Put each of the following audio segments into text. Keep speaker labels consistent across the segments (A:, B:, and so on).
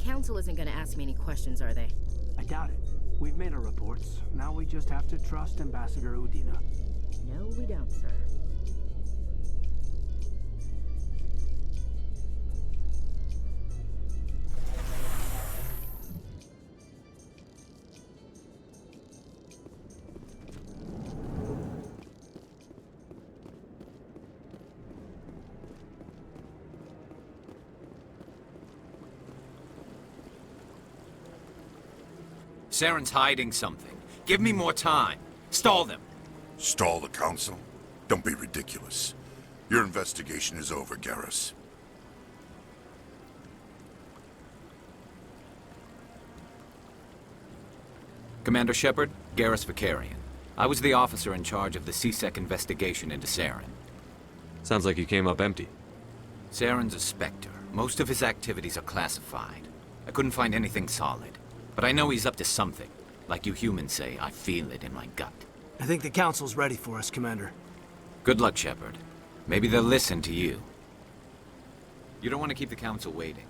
A: Council isn't gonna ask me any questions, are they?
B: I doubt it. We've made our reports. Now we just have to trust Ambassador Udina.
A: No, we don't, sir.
C: Saren's hiding something. Give me more time. Stall them.
D: Stall the Council? Don't be ridiculous. Your investigation is over, Garrus.
C: Commander Shepard, Garrus Vicarian. I was the officer in charge of the CSEC investigation into Saren.
E: Sounds like you came up empty.
C: Saren's a Spectre. Most of his activities are classified. I couldn't find anything solid. But I know he's up to something. Like you humans say, I feel it in my gut.
B: I think the Council's ready for us, Commander.
C: Good luck, Shepard. Maybe they'll listen to you. You don't want to keep the Council waiting.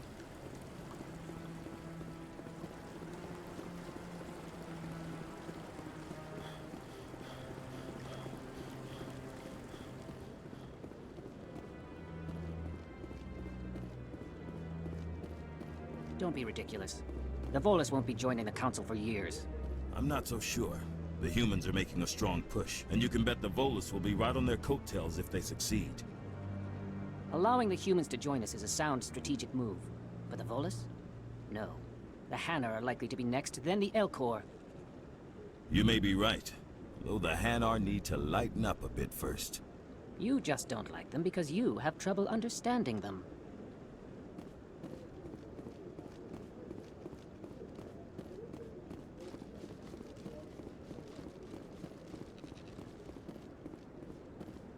F: Don't be ridiculous. The Volus won't be joining the Council for years.
G: I'm not so sure. The humans are making a strong push, and you can bet the Volus will be right on their coattails if they succeed.
F: Allowing the humans to join us is a sound strategic move. But the Volus? No. The Hanar are likely to be next, then the Elcor.
G: You may be right, though the Hanar need to lighten up a bit first.
F: You just don't like them because you have trouble understanding them.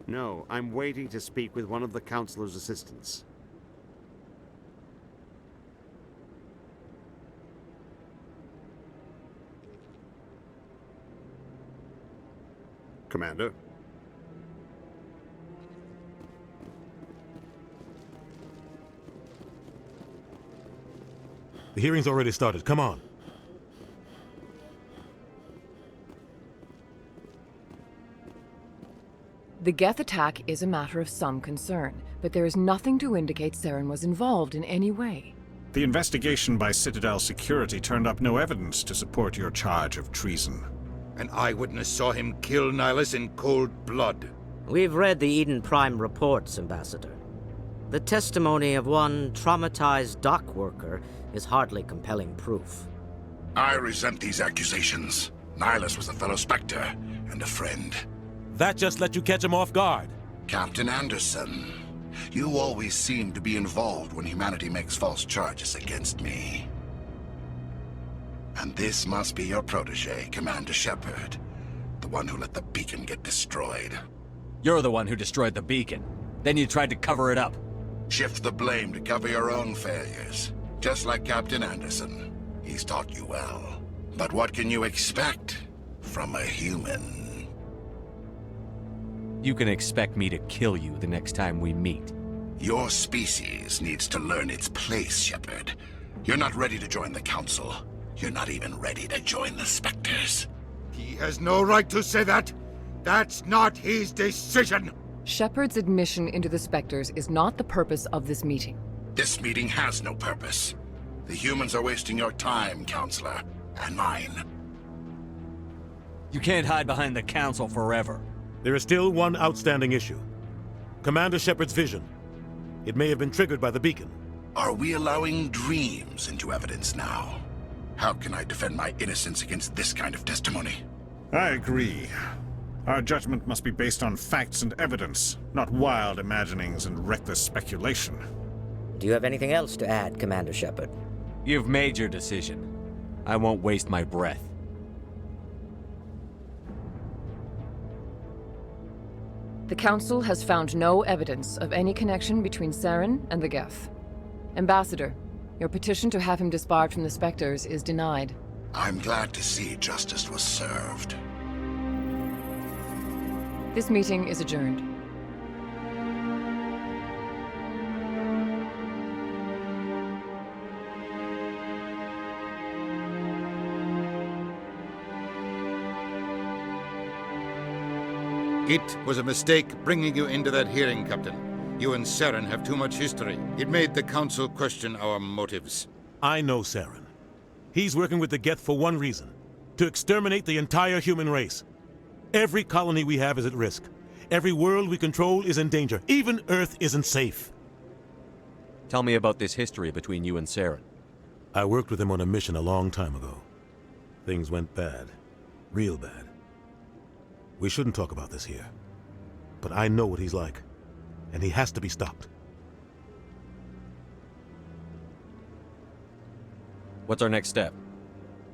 H: No, I'm waiting to speak with one of the Councilor's assistants. Commander?
I: The hearing's already started. Come on.
J: The Geth attack is a matter of some concern, but there is nothing to indicate Saren was involved in any way.
K: The investigation by Citadel security turned up no evidence to support your charge of treason.
L: An eyewitness saw him kill Nihilus in cold blood.
M: We've read the Eden Prime reports, Ambassador. The testimony of one traumatized dock worker is hardly compelling proof.
D: I resent these accusations. Nihilus was a fellow Spectre and a friend.
I: That just let you catch him off guard.
D: Captain Anderson, you always seem to be involved when humanity makes false charges against me. And this must be your protege, Commander Shepard. The one who let the beacon get destroyed.
E: You're the one who destroyed the beacon. Then you tried to cover it up.
D: Shift the blame to cover your own failures. Just like Captain Anderson. He's taught you well. But what can you expect from a human?
E: You can expect me to kill you the next time we meet.
D: Your species needs to learn its place, Shepard. You're not ready to join the Council. You're not even ready to join the Spectres.
L: He has no right to say that. That's not his decision.
J: Shepard's admission into the Spectres is not the purpose of this meeting.
D: This meeting has no purpose. The humans are wasting your time, Counselor, and mine.
E: You can't hide behind the Council forever.
I: There is still one outstanding issue. Commander Shepard's vision. It may have been triggered by the beacon.
D: Are we allowing dreams into evidence now? How can I defend my innocence against this kind of testimony?
K: I agree. Our judgment must be based on facts and evidence, not wild imaginings and reckless speculation.
M: Do you have anything else to add, Commander Shepard?
E: You've made your decision. I won't waste my breath.
J: The Council has found no evidence of any connection between Saren and the Geth. Ambassador, your petition to have him disbarred from the Spectres is denied.
D: I'm glad to see justice was served.
J: This meeting is adjourned.
L: It was a mistake bringing you into that hearing, Captain. You and Saren have too much history. It made the Council question our motives.
I: I know Saren. He's working with the Geth for one reason. To exterminate the entire human race. Every colony we have is at risk. Every world we control is in danger. Even Earth isn't safe.
N: Tell me about this history between you and Saren.
I: I worked with him on a mission a long time ago. Things went bad. Real bad. We shouldn't talk about this here. But I know what he's like. And he has to be stopped.
N: What's our next step?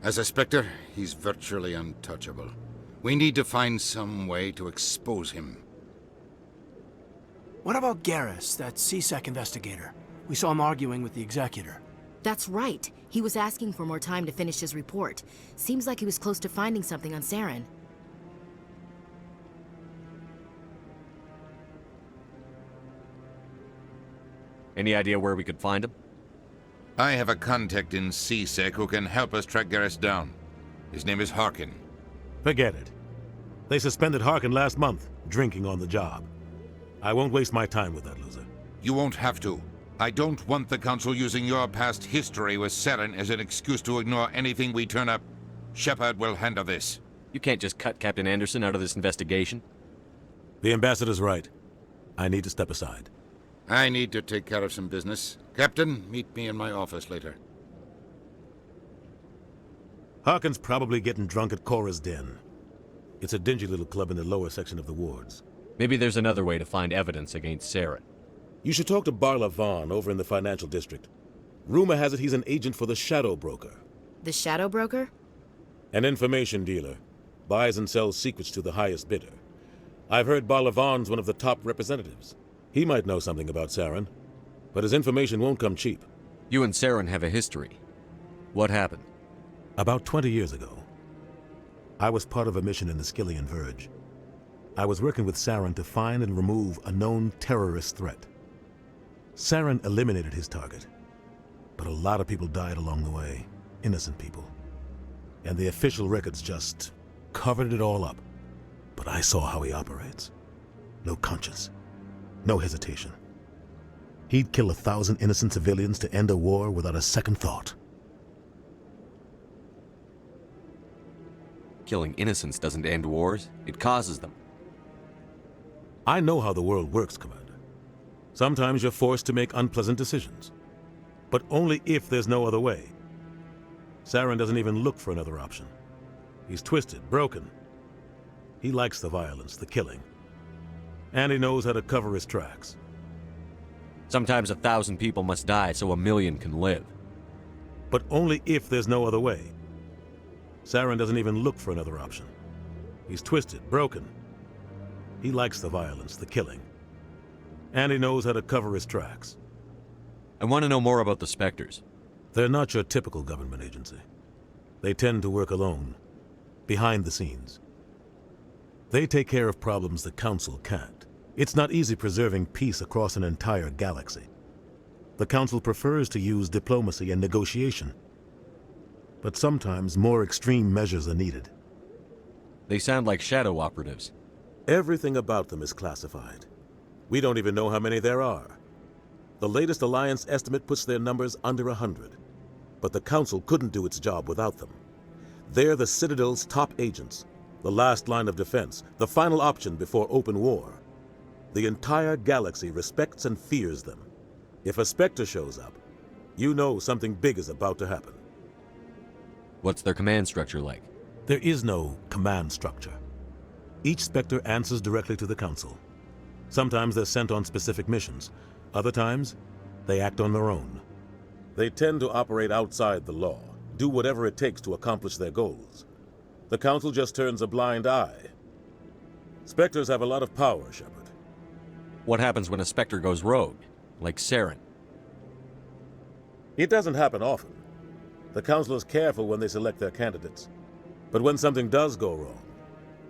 L: As a Spectre, he's virtually untouchable. We need to find some way to expose him.
B: What about Garrus, that CSEC investigator? We saw him arguing with the Executor.
A: That's right. He was asking for more time to finish his report. Seems like he was close to finding something on Saren.
N: Any idea where we could find him?
L: I have a contact in CSEC who can help us track Garrus down. His name is Harkin.
I: Forget it. They suspended Harkin last month, drinking on the job. I won't waste my time with that loser.
L: You won't have to. I don't want the Council using your past history with Saren as an excuse to ignore anything we turn up. Shepard will handle this.
N: You can't just cut Captain Anderson out of this investigation.
I: The Ambassador's right. I need to step aside.
L: I need to take care of some business. Captain, meet me in my office later.
I: Harkin's probably getting drunk at Cora's Den. It's a dingy little club in the lower section of the wards.
N: Maybe there's another way to find evidence against Saren.
I: You should talk to Barla Von over in the financial district. Rumor has it he's an agent for the Shadow Broker.
A: The Shadow Broker?
I: An information dealer. Buys and sells secrets to the highest bidder. I've heard Barla Von's one of the top representatives. He might know something about Saren, but his information won't come cheap.
N: You and Saren have a history. What happened?
I: About 20 years ago, I was part of a mission in the Skillian Verge. I was working with Saren to find and remove a known terrorist threat. Saren eliminated his target, but a lot of people died along the way, innocent people. And the official records just covered it all up. But I saw how he operates. No conscience, no hesitation. He'd kill 1,000 innocent civilians to end a war without a second thought.
N: Killing innocents doesn't end wars, it causes them.
I: I know how the world works, Commander. Sometimes you're forced to make unpleasant decisions. But only if there's no other way. Saren doesn't even look for another option. He's twisted, broken. He likes the violence, the killing. And he knows how to cover his tracks.
N: Sometimes 1,000 people must die so 1,000,000 can live.
I: But only if there's no other way. Saren doesn't even look for another option. He's twisted, broken. He likes the violence, the killing. And he knows how to cover his tracks.
N: I want to know more about the Spectres.
I: They're not your typical government agency. They tend to work alone, behind the scenes. They take care of problems the Council can't. It's not easy preserving peace across an entire galaxy. The Council prefers to use diplomacy and negotiation. But sometimes more extreme measures are needed.
N: They sound like shadow operatives.
I: Everything about them is classified. We don't even know how many there are. The latest Alliance estimate puts their numbers under 100. But the Council couldn't do its job without them. They're the Citadel's top agents, the last line of defense, the final option before open war. The entire galaxy respects and fears them. If a Spectre shows up, you know something big is about to happen.
N: What's their command structure like?
I: There is no command structure. Each Spectre answers directly to the Council. Sometimes they're sent on specific missions. Other times, they act on their own. They tend to operate outside the law, do whatever it takes to accomplish their goals. The Council just turns a blind eye. Spectres have a lot of power, Shepard.
N: What happens when a Spectre goes rogue, like Saren?
I: It doesn't happen often. The Council is careful when they select their candidates. But when something does go wrong,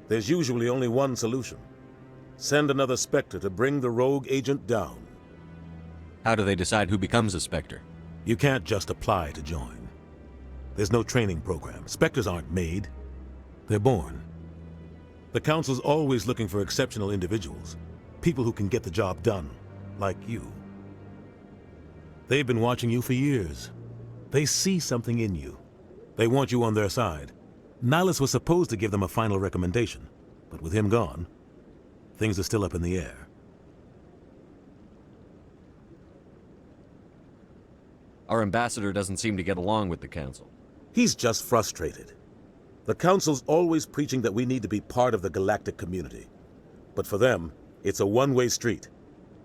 I: there's usually only one solution. Send another Spectre to bring the rogue agent down.
N: How do they decide who becomes a Spectre?
I: You can't just apply to join. There's no training program. Spectres aren't made. They're born. The Council's always looking for exceptional individuals. People who can get the job done, like you. They've been watching you for years. They see something in you. They want you on their side. Nihilus was supposed to give them a final recommendation, but with him gone, things are still up in the air.
N: Our ambassador doesn't seem to get along with the Council.
I: He's just frustrated. The Council's always preaching that we need to be part of the galactic community. But for them, it's a one-way street.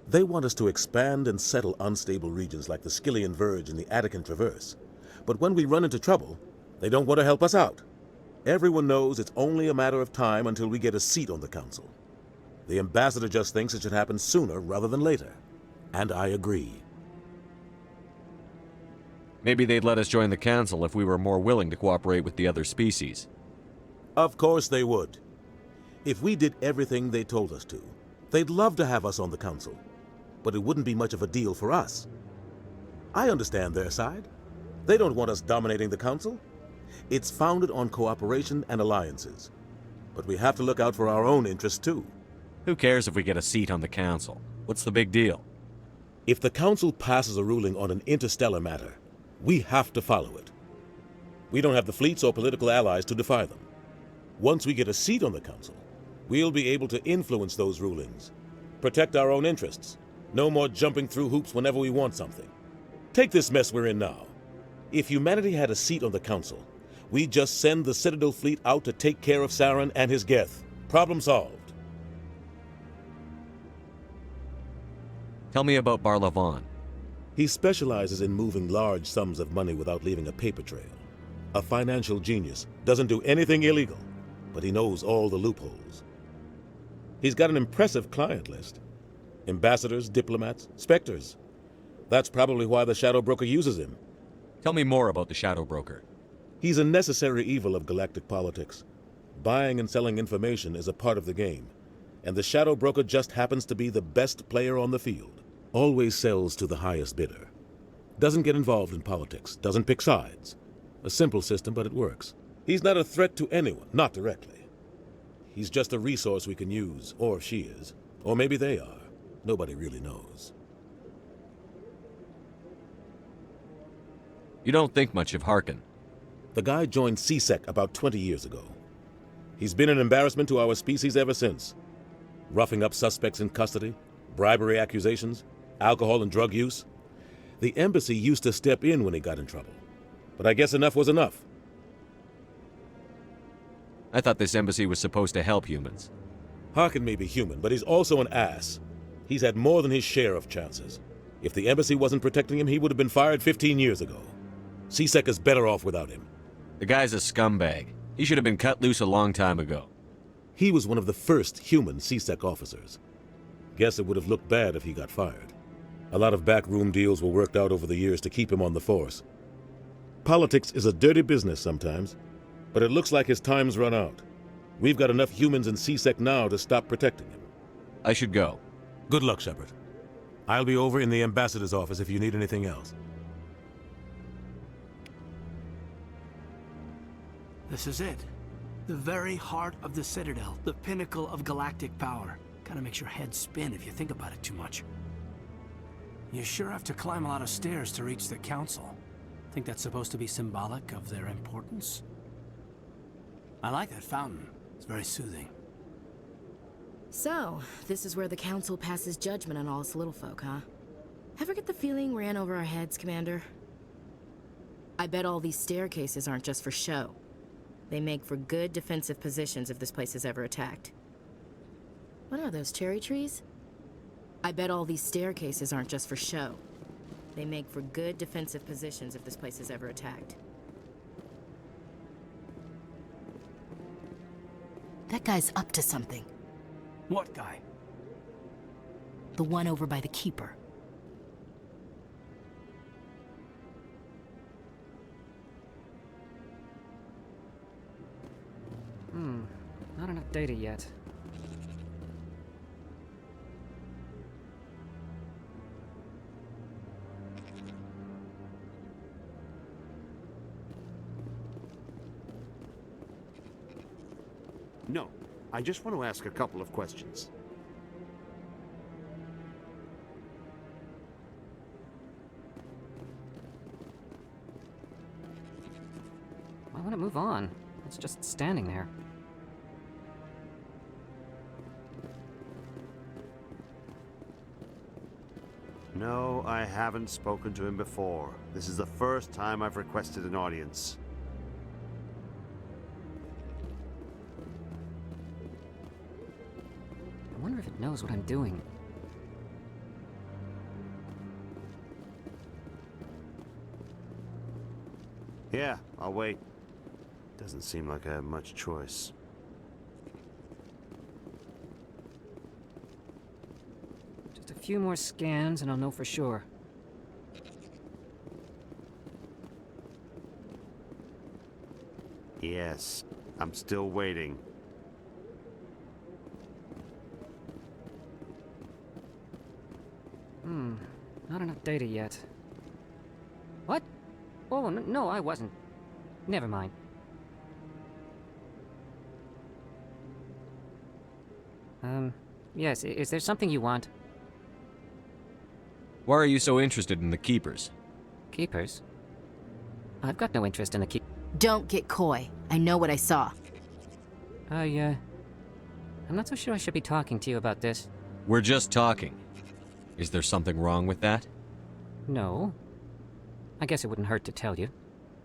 I: They want us to expand and settle unstable regions like the Skillian Verge and the Attican Traverse. But when we run into trouble, they don't want to help us out. Everyone knows it's only a matter of time until we get a seat on the Council. The ambassador just thinks it should happen sooner rather than later. And I agree.
N: Maybe they'd let us join the Council if we were more willing to cooperate with the other species.
I: Of course they would. If we did everything they told us to, they'd love to have us on the Council. But it wouldn't be much of a deal for us. I understand their side. They don't want us dominating the Council. It's founded on cooperation and alliances. But we have to look out for our own interests too.
N: Who cares if we get a seat on the Council? What's the big deal?
I: If the Council passes a ruling on an interstellar matter, we have to follow it. We don't have the fleets or political allies to defy them. Once we get a seat on the Council, we'll be able to influence those rulings, protect our own interests. No more jumping through hoops whenever we want something. Take this mess we're in now. If humanity had a seat on the Council, we'd just send the Citadel fleet out to take care of Saren and his Geth. Problem solved.
N: Tell me about Barla Von.
I: He specializes in moving large sums of money without leaving a paper trail. A financial genius, doesn't do anything illegal, but he knows all the loopholes. He's got an impressive client list. Ambassadors, diplomats, specters. That's probably why the Shadow Broker uses him.
N: Tell me more about the Shadow Broker.
I: He's a necessary evil of galactic politics. Buying and selling information is a part of the game, and the Shadow Broker just happens to be the best player on the field. Always sells to the highest bidder. Doesn't get involved in politics, doesn't pick sides. A simple system, but it works. He's not a threat to anyone, not directly. He's just a resource we can use, or she is. Or maybe they are. Nobody really knows.
N: You don't think much of Harkin.
I: The guy joined CSEC about 20 years ago. He's been an embarrassment to our species ever since. Roughing up suspects in custody, bribery accusations, alcohol and drug use. The embassy used to step in when he got in trouble. But I guess enough was enough.
N: I thought this embassy was supposed to help humans.
I: Harkin may be human, but he's also an ass. He's had more than his share of chances. If the embassy wasn't protecting him, he would have been fired 15 years ago. CSEC is better off without him.
N: The guy's a scumbag. He should have been cut loose a long time ago.
I: He was one of the first human CSEC officers. Guess it would have looked bad if he got fired. A lot of backroom deals were worked out over the years to keep him on the force. Politics is a dirty business sometimes, but it looks like his time's run out. We've got enough humans in CSEC now to stop protecting him.
N: I should go.
I: Good luck, Shepard. I'll be over in the ambassador's office if you need anything else.
B: This is it. The very heart of the Citadel, the pinnacle of galactic power. Kinda makes your head spin if you think about it too much. You sure have to climb a lot of stairs to reach the Council. Think that's supposed to be symbolic of their importance? I like that fountain. It's very soothing.
A: So, this is where the Council passes judgment on all us little folk, huh? Ever get the feeling we're in over our heads, Commander? I bet all these staircases aren't just for show. They make for good defensive positions if this place is ever attacked. What are those, cherry trees? I bet all these staircases aren't just for show. They make for good defensive positions if this place is ever attacked. That guy's up to something.
B: What guy?
A: The one over by the Keeper.
F: Not enough data yet.
H: No, I just want to ask a couple of questions.
F: I want to move on. It's just standing there.
H: No, I haven't spoken to him before. This is the first time I've requested an audience.
F: I wonder if it knows what I'm doing.
H: Yeah, I'll wait. Doesn't seem like I have much choice.
F: Just a few more scans and I'll know for sure.
H: Yes, I'm still waiting.
F: Not enough data yet. What? Oh, no, I wasn't. Never mind. Yes, is there something you want?
N: Why are you so interested in the Keepers?
F: Keepers? I've got no interest in the
A: Don't get coy. I know what I saw.
F: I'm not so sure I should be talking to you about this.
N: We're just talking. Is there something wrong with that?
F: No. I guess it wouldn't hurt to tell you.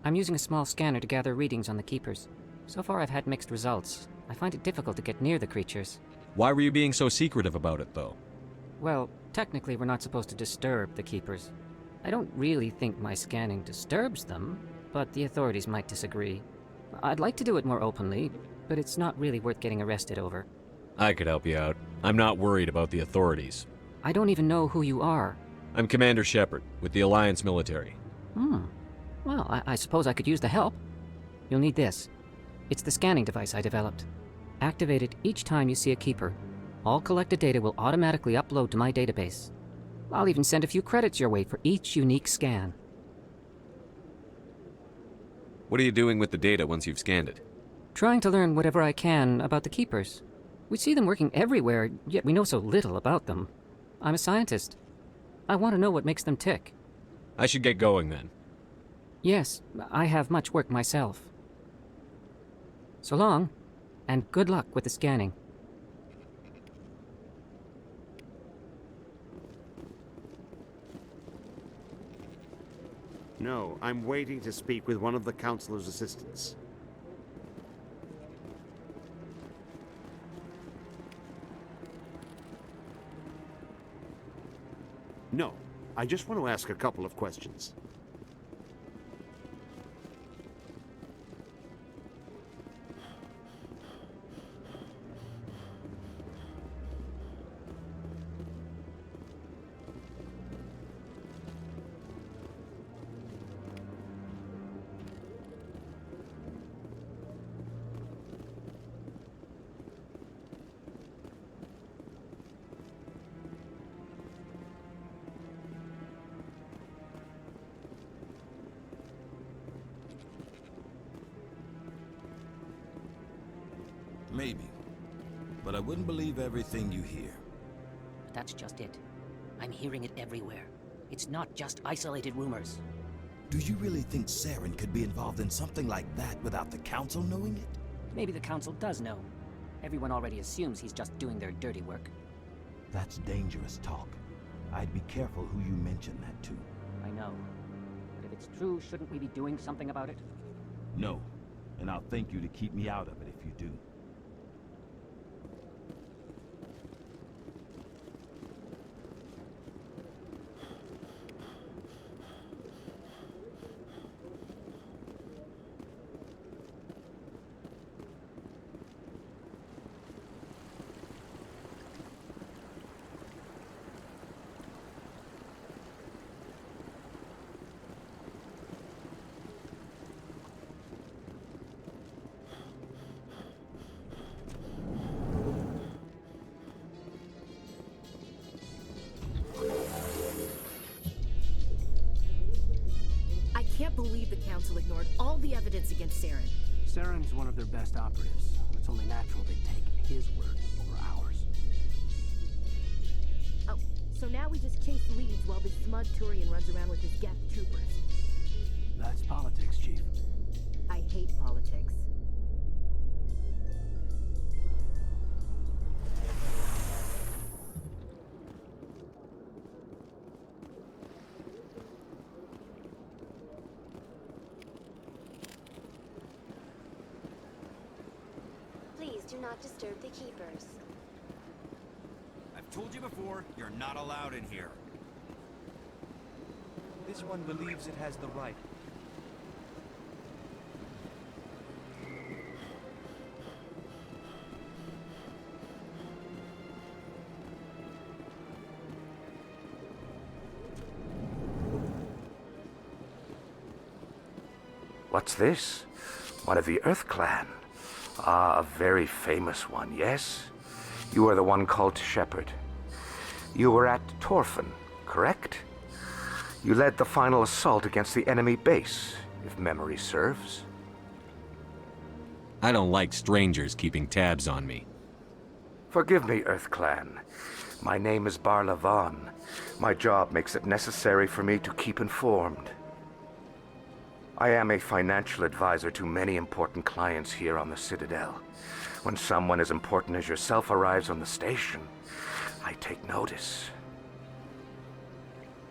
F: I'm using a small scanner to gather readings on the Keepers. So far I've had mixed results. I find it difficult to get near the creatures.
N: Why were you being so secretive about it, though?
F: Well, technically we're not supposed to disturb the Keepers. I don't really think my scanning disturbs them, but the authorities might disagree. I'd like to do it more openly, but it's not really worth getting arrested over.
N: I could help you out. I'm not worried about the authorities.
F: I don't even know who you are.
N: I'm Commander Shepard, with the Alliance military.
F: Well, I suppose I could use the help. You'll need this. It's the scanning device I developed. Activate it each time you see a Keeper. All collected data will automatically upload to my database. I'll even send a few credits your way for each unique scan.
N: What are you doing with the data once you've scanned it?
F: Trying to learn whatever I can about the Keepers. We see them working everywhere, yet we know so little about them. I'm a scientist. I want to know what makes them tick.
N: I should get going then.
F: Yes, I have much work myself. So long, and good luck with the scanning.
H: No, I'm waiting to speak with one of the Counselor's assistants. No, I just want to ask a couple of questions.
G: Maybe. But I wouldn't believe everything you hear.
F: That's just it. I'm hearing it everywhere. It's not just isolated rumors.
G: Do you really think Saren could be involved in something like that without the Council knowing it?
F: Maybe the Council does know. Everyone already assumes he's just doing their dirty work.
O: That's dangerous talk. I'd be careful who you mention that to.
F: I know. But if it's true, shouldn't we be doing something about it?
O: No. And I'll thank you to keep me out of it if you do.
A: I can't believe the Council ignored all the evidence against Saren.
B: Saren's one of their best operatives. It's only natural they'd take me. his word over ours.
A: Oh, so now we just chase leads while this smug Turian runs around with his Geth troopers.
B: That's politics, Chief.
A: I hate politics.
P: Please do not disturb the Keepers.
E: I've told you before, you're not allowed in here.
O: This one believes it has the right.
Q: What's this? One of the Earth Clan. Ah, a very famous one, yes? You are the one called Shepard. You were at Torfan, correct? You led the final assault against the enemy base, if memory serves.
N: I don't like strangers keeping tabs on me.
Q: Forgive me, Earth Clan. My name is Barla Von. My job makes it necessary for me to keep informed. I am a financial advisor to many important clients here on the Citadel. When someone as important as yourself arrives on the station, I take notice.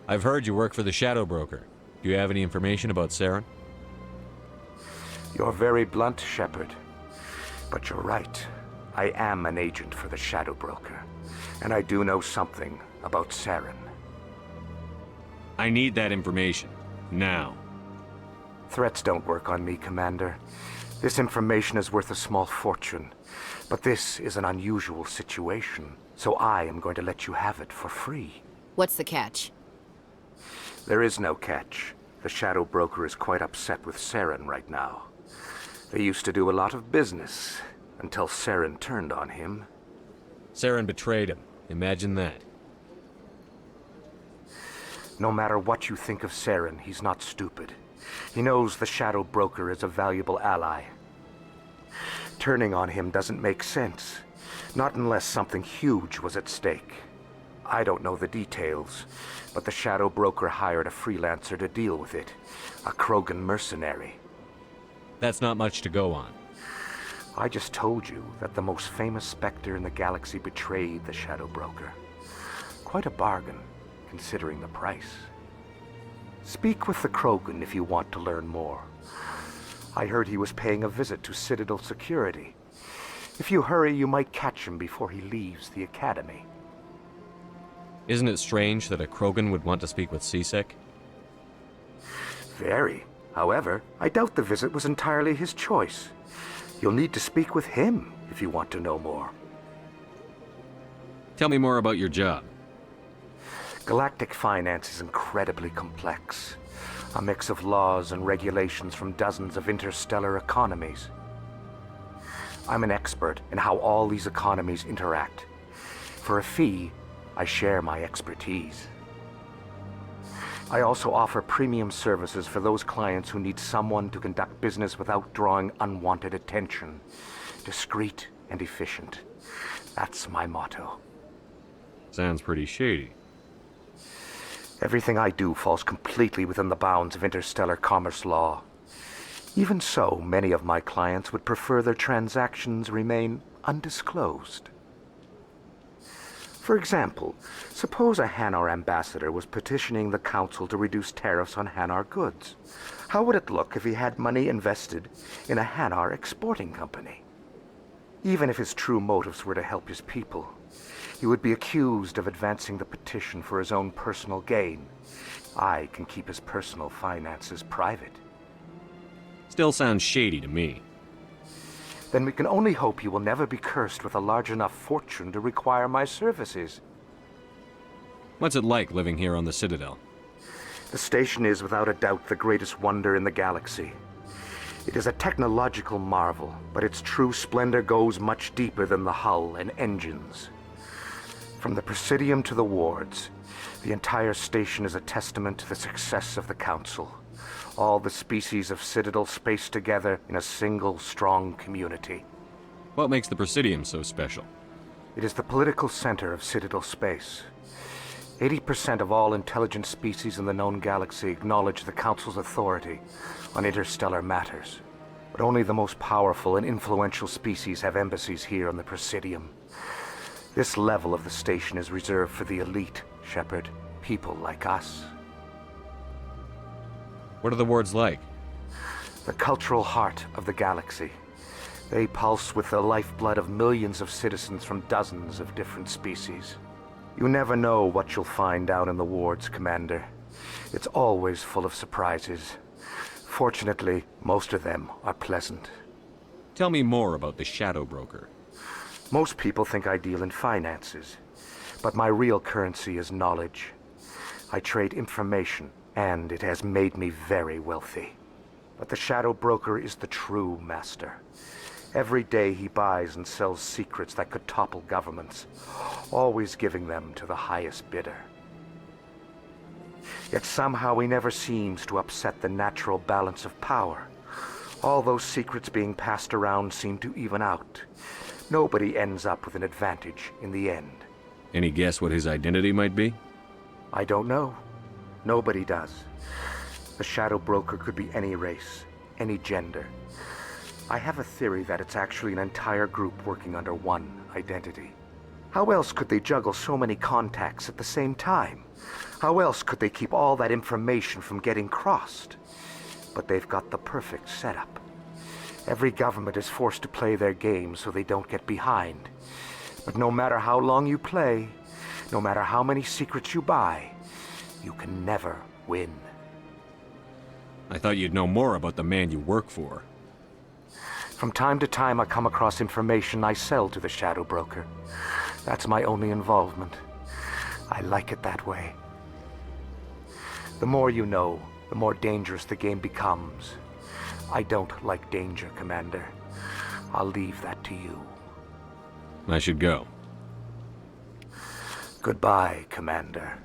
N: I've heard you work for the Shadow Broker. Do you have any information about Saren?
Q: You're very blunt, Shepard. But you're right. I am an agent for the Shadow Broker. And I do know something about Saren.
N: I need that information. Now.
Q: Threats don't work on me, Commander. This information is worth a small fortune. But this is an unusual situation, so I am going to let you have it for free.
A: What's the catch?
Q: There is no catch. The Shadow Broker is quite upset with Saren right now. They used to do a lot of business, until Saren turned on him.
N: Saren betrayed him. Imagine that.
Q: No matter what you think of Saren, he's not stupid. He knows the Shadow Broker is a valuable ally. Turning on him doesn't make sense. Not unless something huge was at stake. I don't know the details, but the Shadow Broker hired a freelancer to deal with it. A Krogan mercenary.
N: That's not much to go on.
Q: I just told you that the most famous Spectre in the galaxy betrayed the Shadow Broker. Quite a bargain, considering the price. Speak with the Krogan if you want to learn more. I heard he was paying a visit to Citadel security. If you hurry, you might catch him before he leaves the Academy.
N: Isn't it strange that a Krogan would want to speak with CSEC?
Q: Very. However, I doubt the visit was entirely his choice. You'll need to speak with him if you want to know more.
N: Tell me more about your job.
Q: Galactic finance is incredibly complex. A mix of laws and regulations from dozens of interstellar economies. I'm an expert in how all these economies interact. For a fee, I share my expertise. I also offer premium services for those clients who need someone to conduct business without drawing unwanted attention. Discreet and efficient. That's my motto.
N: Sounds pretty shady.
Q: Everything I do falls completely within the bounds of interstellar commerce law. Even so, many of my clients would prefer their transactions remain undisclosed. For example, suppose a Hanar ambassador was petitioning the Council to reduce tariffs on Hanar goods. How would it look if he had money invested in a Hanar exporting company? Even if his true motives were to help his people, he would be accused of advancing the petition for his own personal gain. I can keep his personal finances private.
N: Still sounds shady to me.
Q: Then we can only hope you will never be cursed with a large enough fortune to require my services.
N: What's it like living here on the Citadel?
Q: The station is without a doubt the greatest wonder in the galaxy. It is a technological marvel, but its true splendor goes much deeper than the hull and engines. From the Presidium to the wards, the entire station is a testament to the success of the Council. All the species of Citadel spaced together in a single, strong community.
N: What makes the Presidium so special?
Q: It is the political center of Citadel space. 80% of all intelligent species in the known galaxy acknowledge the Council's authority on interstellar matters. But only the most powerful and influential species have embassies here on the Presidium. This level of the station is reserved for the elite, Shepard. People like us.
N: What are the wards like?
Q: The cultural heart of the galaxy. They pulse with the lifeblood of millions of citizens from dozens of different species. You never know what you'll find out in the wards, Commander. It's always full of surprises. Fortunately, most of them are pleasant.
N: Tell me more about the Shadow Broker.
Q: Most people think I deal in finances, but my real currency is knowledge. I trade information, and it has made me very wealthy. But the Shadow Broker is the true master. Every day he buys and sells secrets that could topple governments, always giving them to the highest bidder. Yet somehow he never seems to upset the natural balance of power. All those secrets being passed around seem to even out. Nobody ends up with an advantage in the end.
N: Any guess what his identity might be?
Q: I don't know. Nobody does. The Shadow Broker could be any race, any gender. I have a theory that it's actually an entire group working under one identity. How else could they juggle so many contacts at the same time? How else could they keep all that information from getting crossed? But they've got the perfect setup. Every government is forced to play their game so they don't get behind. But no matter how long you play, no matter how many secrets you buy, you can never win.
N: I thought you'd know more about the man you work for.
Q: From time to time, I come across information I sell to the Shadow Broker. That's my only involvement. I like it that way. The more you know, the more dangerous the game becomes. I don't like danger, Commander. I'll leave that to you.
N: I should go.
Q: Goodbye, Commander.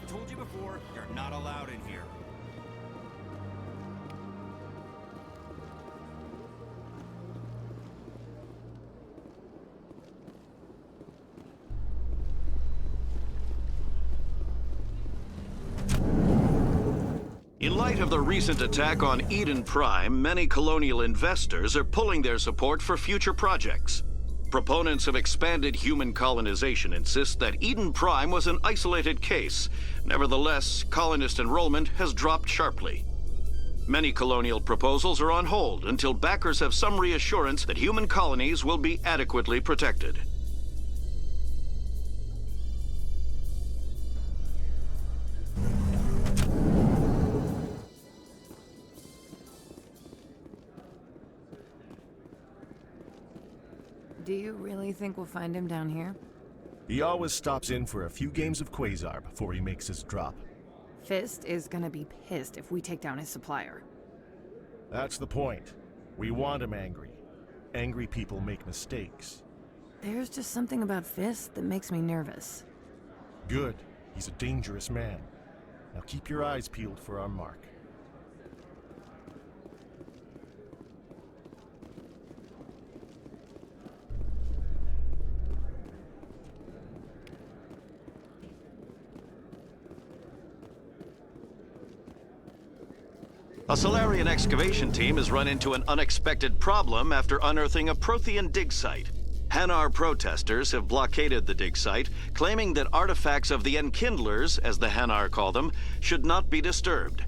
E: Told you before, you're not allowed in here.
R: In light of the recent attack on Eden Prime, many Colonial investors are pulling their support for future projects. Proponents of expanded human colonization insist that Eden Prime was an isolated case. Nevertheless, colonist enrollment has dropped sharply. Many Colonial proposals are on hold until backers have some reassurance that human colonies will be adequately protected.
J: Do you really think we'll find him down here?
S: He always stops in for a few games of Quasar before he makes his drop.
T: Fist is gonna be pissed if we take down his supplier.
S: That's the point. We want him angry. Angry people make mistakes.
T: There's just something about Fist that makes me nervous.
S: Good. He's a dangerous man. Now keep your eyes peeled for our mark.
R: A Solarian excavation team has run into an unexpected problem after unearthing a Prothean dig site. Hanar protesters have blockaded the dig site, claiming that artifacts of the Enkindlers, as the Hanar call them, should not be disturbed.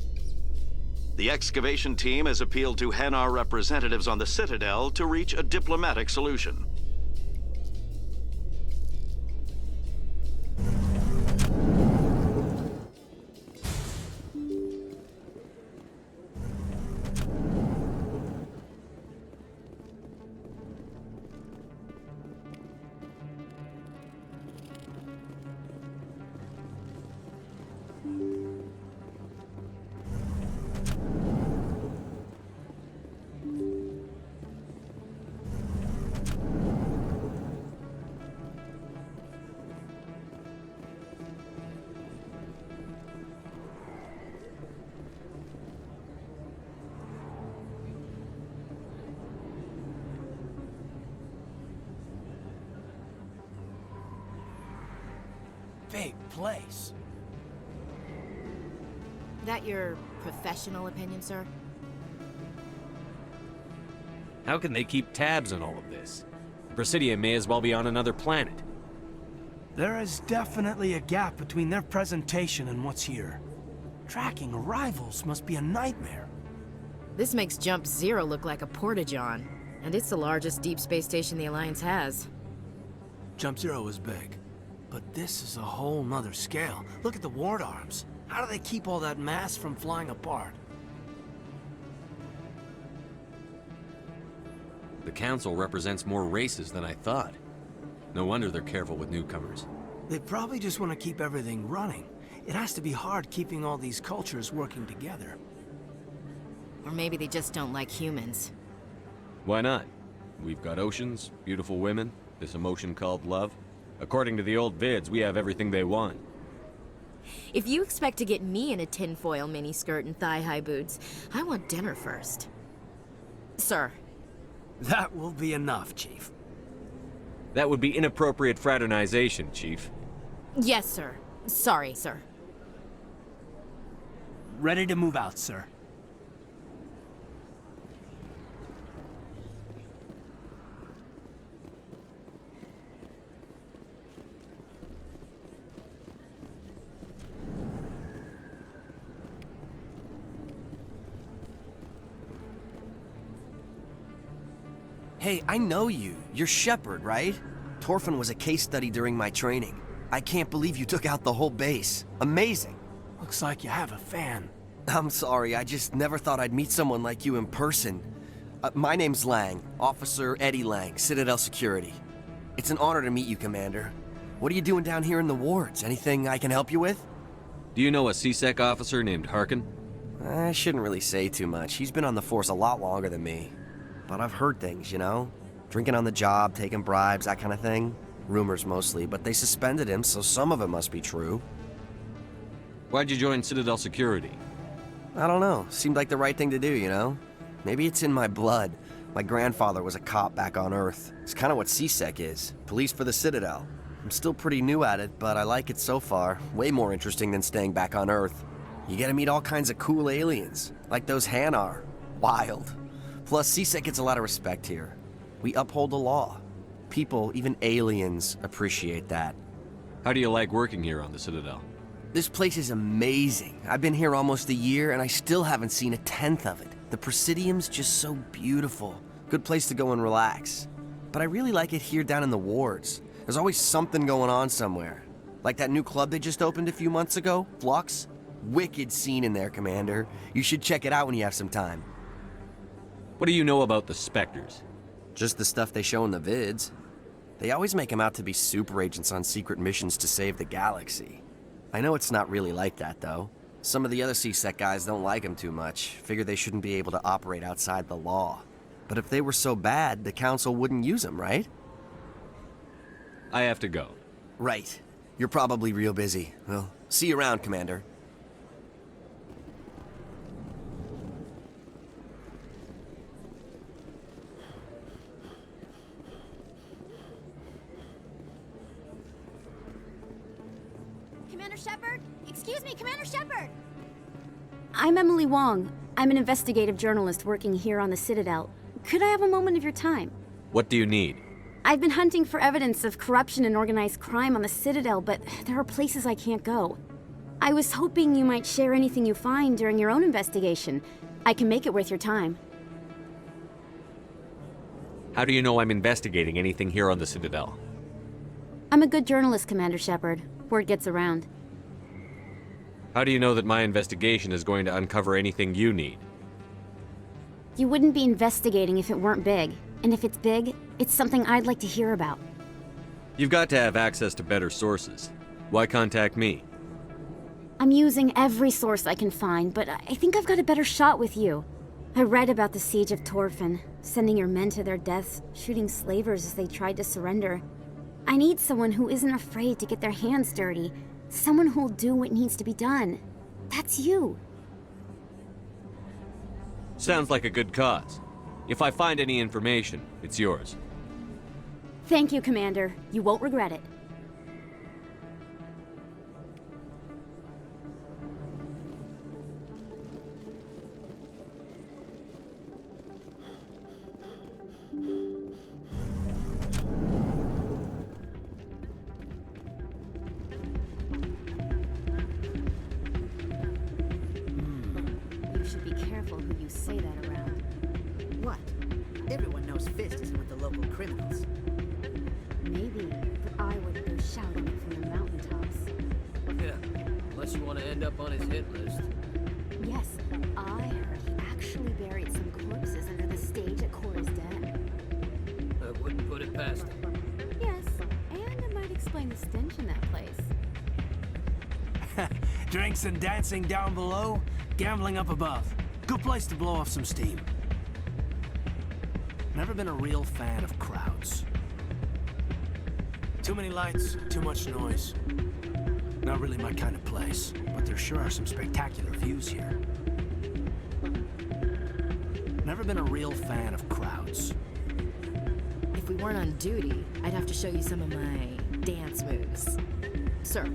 R: The excavation team has appealed to Hanar representatives on the Citadel to reach a diplomatic solution.
B: Big place.
A: That your professional opinion, sir?
N: How can they keep tabs on all of this? Presidium may as well be on another planet.
B: There is definitely a gap between their presentation and what's here. Tracking rivals must be a nightmare.
A: This makes Jump Zero look like a porta-john, and it's the largest deep space station the Alliance has.
B: Jump Zero is big, but this is a whole nother scale. Look at the ward arms. How do they keep all that mass from flying apart?
N: The Council represents more races than I thought. No wonder they're careful with newcomers.
B: They probably just want to keep everything running. It has to be hard keeping all these cultures working together.
A: Or maybe they just don't like humans.
N: Why not? We've got oceans, beautiful women, this emotion called love. According to the old vids, we have everything they want.
A: If you expect to get me in a tinfoil miniskirt and thigh-high boots, I want dinner first. Sir.
B: That will be enough, Chief.
N: That would be inappropriate fraternization, Chief.
A: Yes, sir. Sorry, sir.
B: Ready to move out, sir.
U: Hey, I know you. You're Shepard, right? Torfin was a case study during my training. I can't believe you took out the whole base. Amazing.
B: Looks like you have a fan.
U: I'm sorry, I just never thought I'd meet someone like you in person. My name's Lang, Officer Eddie Lang, Citadel Security. It's an honor to meet you, Commander. What are you doing down here in the wards? Anything I can help you with?
N: Do you know a CSEC officer named Harkin?
U: I shouldn't really say too much. He's been on the force a lot longer than me. But I've heard things, you know? Drinking on the job, taking bribes, that kind of thing. Rumors mostly, but they suspended him, so some of it must be true.
N: Why'd you join Citadel Security?
U: I don't know. Seemed like the right thing to do, you know? Maybe it's in my blood. My grandfather was a cop back on Earth. It's kind of what CSEC is. Police for the Citadel. I'm still pretty new at it, but I like it so far. Way more interesting than staying back on Earth. You get to meet all kinds of cool aliens, like those Hanar. Wild. Plus, CSEC gets a lot of respect here. We uphold the law. People, even aliens, appreciate that.
N: How do you like working here on the Citadel?
U: This place is amazing. I've been here almost a year, and I still haven't seen a tenth of it. The Presidium's just so beautiful. Good place to go and relax. But I really like it here down in the wards. There's always something going on somewhere. Like that new club they just opened a few months ago, Flux. Wicked scene in there, Commander. You should check it out when you have some time.
N: What do you know about the Spectres?
U: Just the stuff they show in the vids. They always make him out to be super agents on secret missions to save the galaxy. I know it's not really like that, though. Some of the other CSEC guys don't like him too much, figure they shouldn't be able to operate outside the law. But if they were so bad, the Council wouldn't use him, right?
N: I have to go.
U: Right. You're probably real busy. Well, see you around, Commander.
C: Commander Shepard? Excuse me, Commander Shepard! I'm Emily Wong. I'm an investigative journalist working here on the Citadel. Could I have a moment of your time?
N: What do you need?
C: I've been hunting for evidence of corruption and organized crime on the Citadel, but there are places I can't go. I was hoping you might share anything you find during your own investigation. I can make it worth your time.
N: How do you know I'm investigating anything here on the Citadel?
C: I'm a good journalist, Commander Shepard. Word gets around.
N: How do you know that my investigation is going to uncover anything you need?
C: You wouldn't be investigating if it weren't big. And if it's big, it's something I'd like to hear about.
N: You've got to have access to better sources. Why contact me?
C: I'm using every source I can find, but I think I've got a better shot with you. I read about the siege of Torfin, sending your men to their deaths, shooting slavers as they tried to surrender. I need someone who isn't afraid to get their hands dirty. Someone who'll do what needs to be done. That's you.
N: Sounds like a good cause. If I find any information, it's yours.
C: Thank you, Commander. You won't regret it. You should be careful who you say that around.
V: What? Everyone knows Fist isn't with the local criminals.
C: Maybe, but I wouldn't go shouting it from the mountaintops.
W: Yeah, unless you want to end up on his hit list.
C: Yes, I heard he actually buried some corpses under the stage at Cora's den.
W: I wouldn't put it past him.
C: Yes, and it might explain the stench in that place.
B: Drinks and dancing down below, gambling up above. Good place to blow off some steam. Never been a real fan of crowds. Too many lights, too much noise. Not really my kind of place, but there sure are some spectacular views here. Never been a real fan of crowds.
A: If we weren't on duty, I'd have to show you some of my dance moves. Sir,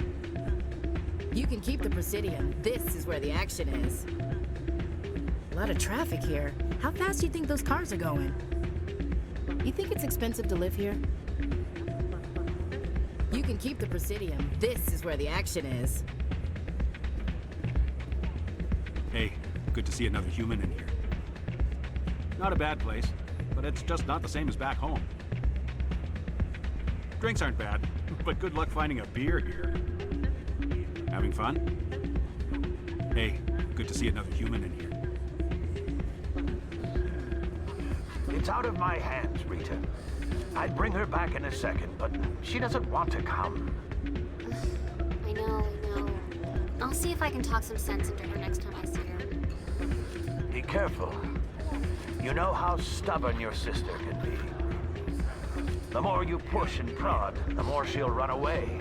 A: you can keep the Presidium. This is where the action is. A lot of traffic here. How fast do you think those cars are going? You think it's expensive to live here? You can keep the Presidium. This is where the action is.
X: Hey, good to see another human in here. Not a bad place, but it's just not the same as back home. Drinks aren't bad, but good luck finding a beer here. Having fun? Hey, good to see another human in here.
Y: It's out of my hands, Rita. I'd bring her back in a second, but she doesn't want to come.
P: I know. I'll see if I can talk some sense into her next time I see her.
Y: Be careful. You know how stubborn your sister can be. The more you push and prod, the more she'll run away.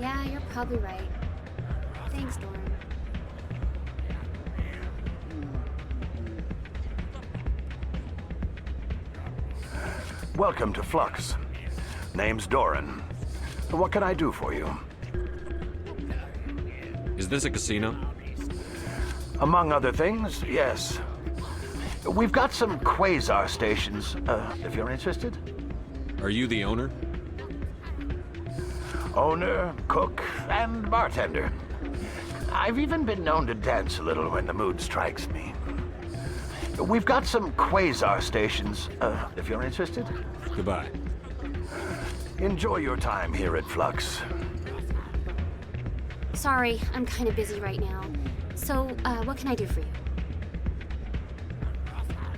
P: Yeah, you're probably right. Thanks, Doran.
Y: Welcome to Flux. Name's Doran. What can I do for you?
N: Is this a casino?
Y: Among other things, yes. We've got some quasar stations, if you're interested.
N: Are you the owner?
Y: Owner, cook, and bartender. I've even been known to dance a little when the mood strikes me. We've got some quasar stations, if you're interested.
N: Goodbye.
Y: Enjoy your time here at Flux.
P: Sorry, I'm kind of busy right now. So, what can I do for you?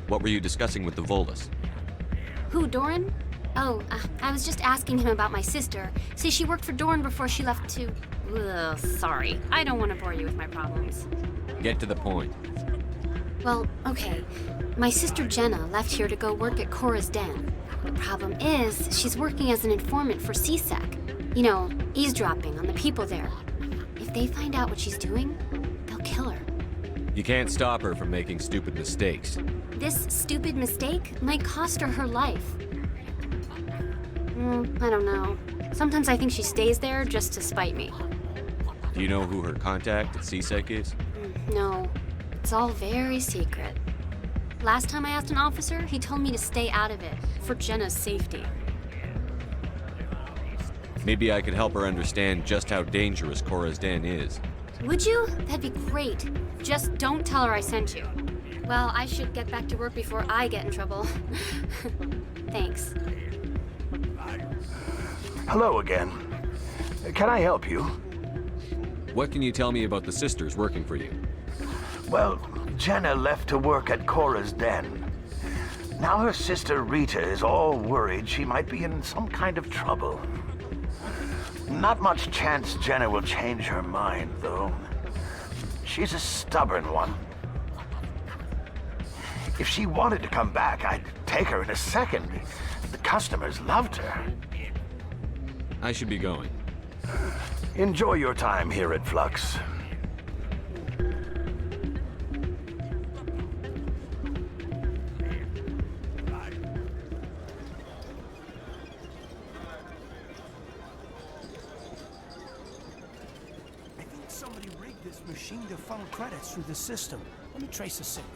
N: What were you discussing with the Volus?
P: Who, Doran? Oh, I was just asking him about my sister. See, she worked for Doran before she left to... Ugh, sorry. I don't want to bore you with my problems.
N: Get to the point.
P: Well, okay. My sister Jenna left here to go work at Cora's den. The problem is, she's working as an informant for CSEC. You know, eavesdropping on the people there. If they find out what she's doing, they'll kill her.
N: You can't stop her from making stupid mistakes.
P: This stupid mistake might cost her life. I don't know. Sometimes I think she stays there just to spite me.
N: Do you know who her contact at CSEC is?
P: No, it's all very secret. Last time I asked an officer, he told me to stay out of it, for Jenna's safety.
N: Maybe I could help her understand just how dangerous Cora's den is.
P: Would you? That'd be great. Just don't tell her I sent you. Well, I should get back to work before I get in trouble. Thanks.
Y: Hello again. Can I help you?
N: What can you tell me about the sisters working for you?
Y: Well, Jenna left to work at Cora's den. Now her sister Rita is all worried she might be in some kind of trouble. Not much chance Jenna will change her mind, though. She's a stubborn one. If she wanted to come back, I'd take her in a second. The customers loved her.
N: I should be going.
Y: Enjoy your time here at Flux.
B: I think somebody rigged this machine to funnel credits through the system. Let me trace the signal.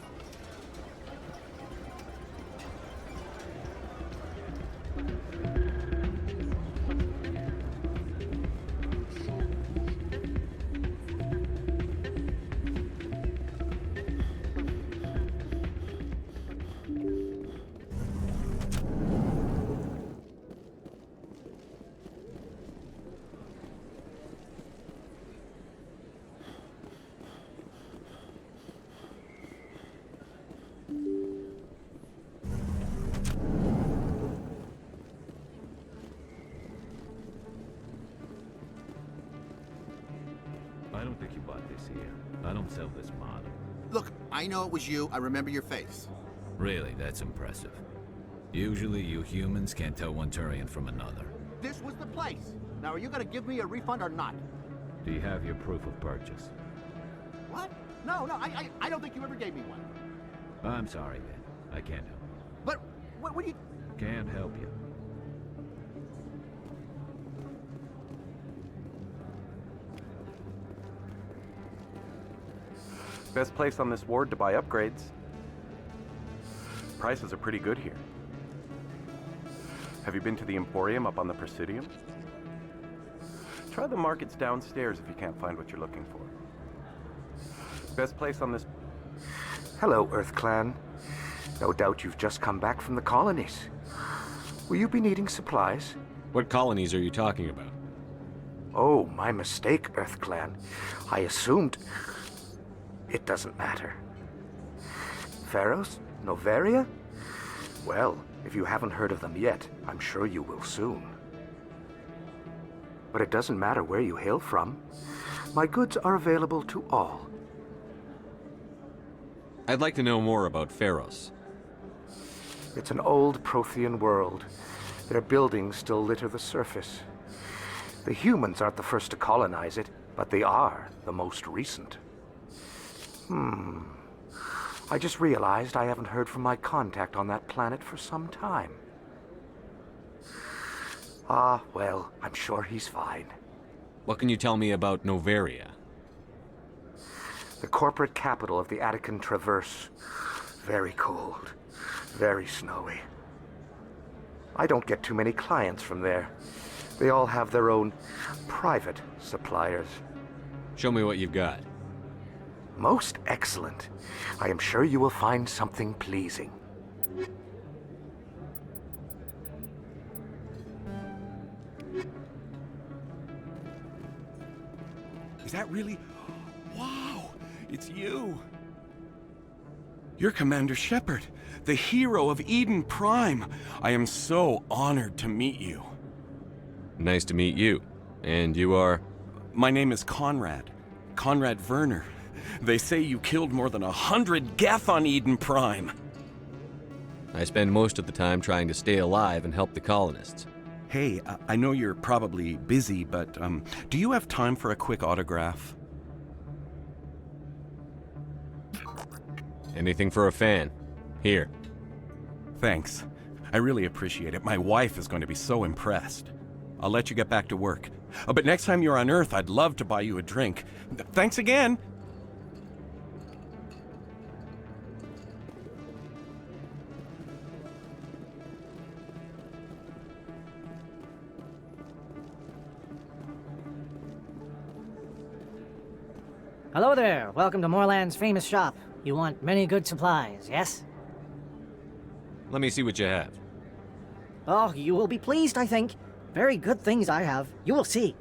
D: I don't think you bought this here. I don't sell this mod.
I: Look, I know it was you. I remember your face.
D: Really, that's impressive. Usually you humans can't tell one Turian from another.
I: This was the place. Now, are you gonna give me a refund or not?
D: Do you have your proof of purchase?
I: What? No, I don't think you ever gave me one.
D: I'm sorry, man. I can't help.
I: But, what do you...
D: Can't help you.
K: Best place on this ward to buy upgrades. Prices are pretty good here. Have you been to the Emporium up on the Presidium? Try the markets downstairs if you can't find what you're looking for. Best place on this...
Q: Hello, Earth Clan. No doubt you've just come back from the colonies. Will you be needing supplies?
N: What colonies are you talking about?
Q: Oh, my mistake, Earth Clan. I assumed... It doesn't matter. Pharos? Noveria? Well, if you haven't heard of them yet, I'm sure you will soon. But it doesn't matter where you hail from. My goods are available to all.
N: I'd like to know more about Pharos.
Q: It's an old Prothean world. Their buildings still litter the surface. The humans aren't the first to colonize it, but they are the most recent. I just realized I haven't heard from my contact on that planet for some time. Ah, well, I'm sure he's fine.
N: What can you tell me about Noveria?
Q: The corporate capital of the Attican Traverse. Very cold. Very snowy. I don't get too many clients from there. They all have their own private suppliers.
N: Show me what you've got.
Q: Most excellent. I am sure you will find something pleasing.
L: Is that really... Wow! It's you!
K: You're Commander Shepard, the hero of Eden Prime. I am so honored to meet you.
N: Nice to meet you. And you are?
K: My name is Conrad. Conrad Verner. They say you killed more than 100 Geth on Eden Prime.
N: I spend most of the time trying to stay alive and help the colonists.
K: Hey, I know you're probably busy, but do you have time for a quick autograph?
N: Anything for a fan. Here.
K: Thanks. I really appreciate it. My wife is going to be so impressed. I'll let you get back to work. But next time you're on Earth, I'd love to buy you a drink. Thanks again!
F: Hello there. Welcome to Moorland's famous shop. You want many good supplies, yes?
N: Let me see what you have.
F: Oh, you will be pleased, I think. Very good things I have. You will see.